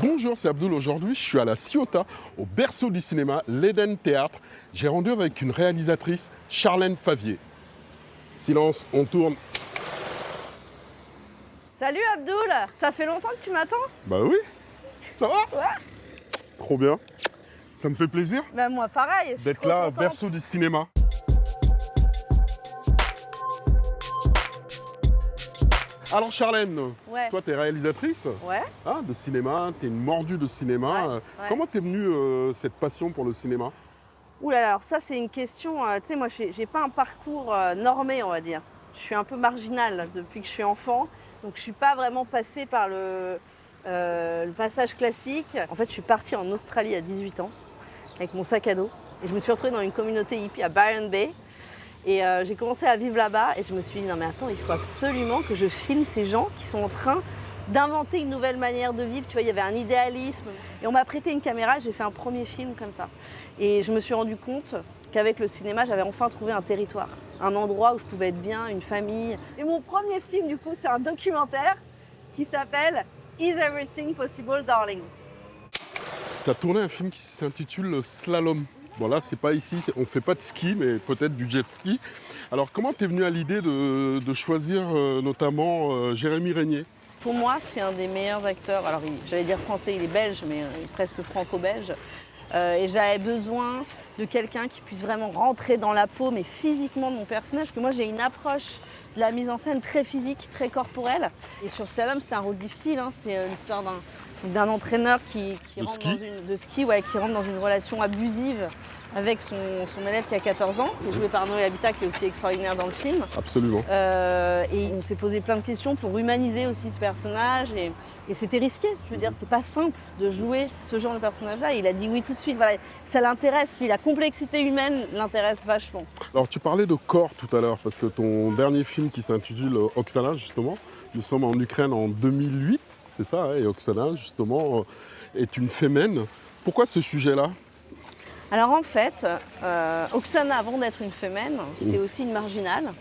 Bonjour, c'est Abdoul. Aujourd'hui, je suis à la Ciotat, au berceau du cinéma, l'Eden Théâtre. J'ai rendez-vous avec une réalisatrice, Charlène Favier. Silence, on tourne. Salut Abdoul, ça fait longtemps que tu m'attends? Bah oui, ça va? Ouais. Trop bien. Ça me fait plaisir Bah moi pareil, je suis d'être trop là, au contente. berceau du cinéma. Alors Charlène, Ouais. toi t'es réalisatrice Ouais. de cinéma, t'es une mordue de cinéma. Ouais. Comment t'es venue cette passion pour le cinéma? Ouh là là, alors ça c'est une question, tu sais moi j'ai pas un parcours normé on va dire. Je suis un peu marginale depuis que je suis enfant, donc je suis pas vraiment passée par le passage classique. En fait je suis partie en Australie à 18 ans avec mon sac à dos et je me suis retrouvée dans une communauté hippie à Byron Bay. Et j'ai commencé à vivre là-bas et je me suis dit non mais attends, il faut absolument que je filme ces gens qui sont en train d'inventer une nouvelle manière de vivre. Tu vois, il y avait un idéalisme. Et on m'a prêté une caméra et j'ai fait un premier film comme ça. Et je me suis rendu compte qu'avec le cinéma, j'avais enfin trouvé un territoire, un endroit où je pouvais être bien, une famille. Et mon premier film, du coup, c'est un documentaire qui s'appelle Is Everything Possible, Darling? T'as tourné un film qui s'intitule Slalom. Bon là, c'est pas ici, on fait pas de ski, mais peut-être du jet ski. Alors comment t'es venu à l'idée de choisir notamment Jérémy Régnier? Pour moi, c'est un des meilleurs acteurs. Alors, j'allais dire français, il est belge, mais il est presque franco-belge. Et j'avais besoin de quelqu'un qui puisse vraiment rentrer dans la peau, mais physiquement de mon personnage. Parce que moi, j'ai une approche de la mise en scène très physique, très corporelle. Et sur Slalom, c'était un rôle difficile. C'est l'histoire d'un entraîneur qui rentre ski. de ski, ouais, qui rentre dans une relation abusive avec son élève qui a 14 ans, qui est joué par Noé Habitat, qui est aussi extraordinaire dans le film. Absolument. Et on s'est posé plein de questions pour humaniser aussi ce personnage. Et c'était risqué. Je veux dire, c'est pas simple de jouer ce genre de personnage-là. Il a dit oui tout de suite. Voilà, ça l'intéresse, lui. La complexité humaine l'intéresse vachement. Alors tu parlais de corps tout à l'heure, parce que ton dernier film qui s'intitule Oksana, justement, nous sommes en Ukraine en 2008, c'est ça, hein, et Oksana, justement, est une fémène. Pourquoi ce sujet-là? Alors en fait, Oksana, avant d'être une fémène, c'est aussi une marginale.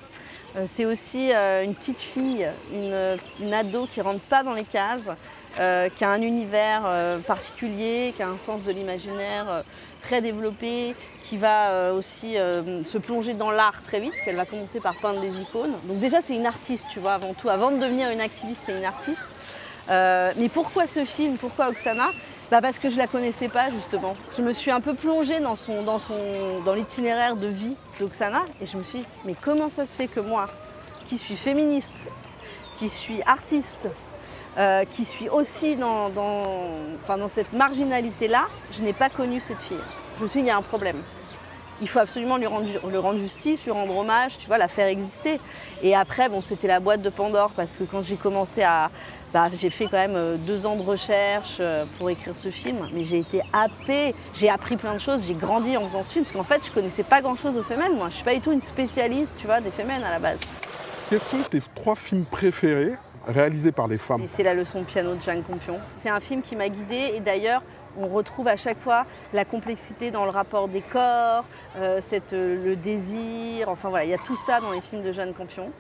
C'est aussi une petite fille, une ado qui ne rentre pas dans les cases, qui a un univers particulier, qui a un sens de l'imaginaire très développé, qui va aussi se plonger dans l'art très vite, parce qu'elle va commencer par peindre des icônes. Donc déjà c'est une artiste, tu vois, avant tout. Avant de devenir une activiste, c'est une artiste. Mais pourquoi ce film? Pourquoi Oksana? Parce que je la connaissais pas justement. Je me suis un peu plongée dans l'itinéraire de vie d'Oksana et je me suis dit, mais comment ça se fait que moi, qui suis féministe, qui suis artiste, qui suis aussi dans cette marginalité-là, je n'ai pas connu cette fille. Je me suis dit, il y a un problème. Il faut absolument lui rendre justice, lui rendre hommage, tu vois, la faire exister. Et après, bon, c'était la boîte de Pandore parce que quand j'ai commencé j'ai fait quand même 2 ans de recherche pour écrire ce film, mais j'ai été happée, j'ai appris plein de choses, j'ai grandi en faisant ce film, parce qu'en fait, je connaissais pas grand-chose aux femelles, moi. Je suis pas du tout une spécialiste, tu vois, des femelles à la base. Quels sont tes 3 films préférés réalisés par des femmes? Et c'est La leçon de piano de Jane Campion. C'est un film qui m'a guidée et d'ailleurs, on retrouve à chaque fois la complexité dans le rapport des corps, le désir, enfin voilà, il y a tout ça dans les films de Jane Campion.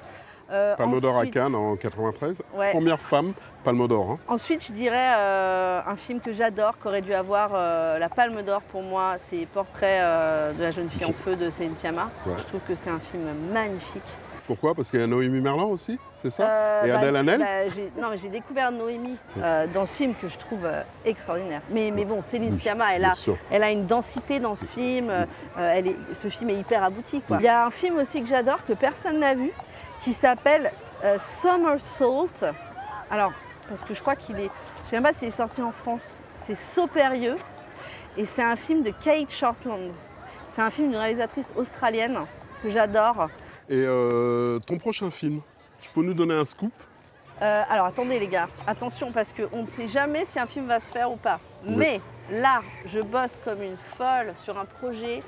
Palme d'Or à Ensuite, Cannes en 93. ouais. Première femme, Palme d'Or. Hein. Ensuite, je dirais un film que j'adore, qui aurait dû avoir la Palme d'Or pour moi, c'est Portrait de la jeune fille en feu de Céline Sciamma. Ouais. Je trouve que c'est un film magnifique. Pourquoi? Parce qu'il y a Noémie Merlan aussi, c'est ça? Et Adèle Haenel? J'ai découvert Noémie dans ce film que je trouve extraordinaire. Mais bon, Céline Sciamma, bien sûr. elle a une densité dans ce film. Ce film est hyper abouti, quoi. Il y a un film aussi que j'adore, que personne n'a vu, qui s'appelle Somersault. Alors, parce que je crois qu'il est... Je ne sais même pas s'il est sorti en France. C'est Saupérieux. Et c'est un film de Kate Shortland. C'est un film d'une réalisatrice australienne que j'adore. Et ton prochain film, tu peux nous donner un scoop? Alors attendez les gars, attention parce qu'on ne sait jamais si un film va se faire ou pas. Oui. Mais là, je bosse comme une folle sur un projet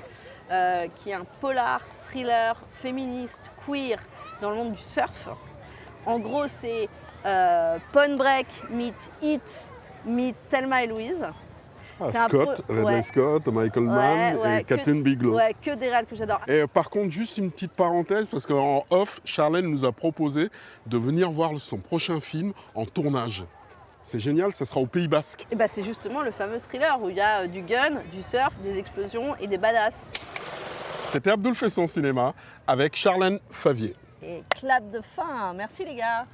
qui est un polar, thriller, féministe, queer dans le monde du surf. En gros, c'est Point Break meet Hit meet Thelma et Louise. C'est Scott, Ridley ouais. Scott, Michael Mann et Kathleen Bigelow. Ouais, que des réals que j'adore. Et par contre, juste une petite parenthèse, parce qu'en off, Charlène nous a proposé de venir voir son prochain film en tournage. C'est génial, ça sera au Pays Basque. Et bah c'est justement le fameux thriller où il y a du gun, du surf, des explosions et des badass. C'était Abdoul fait son cinéma avec Charlène Favier. Et clap de fin, merci les gars.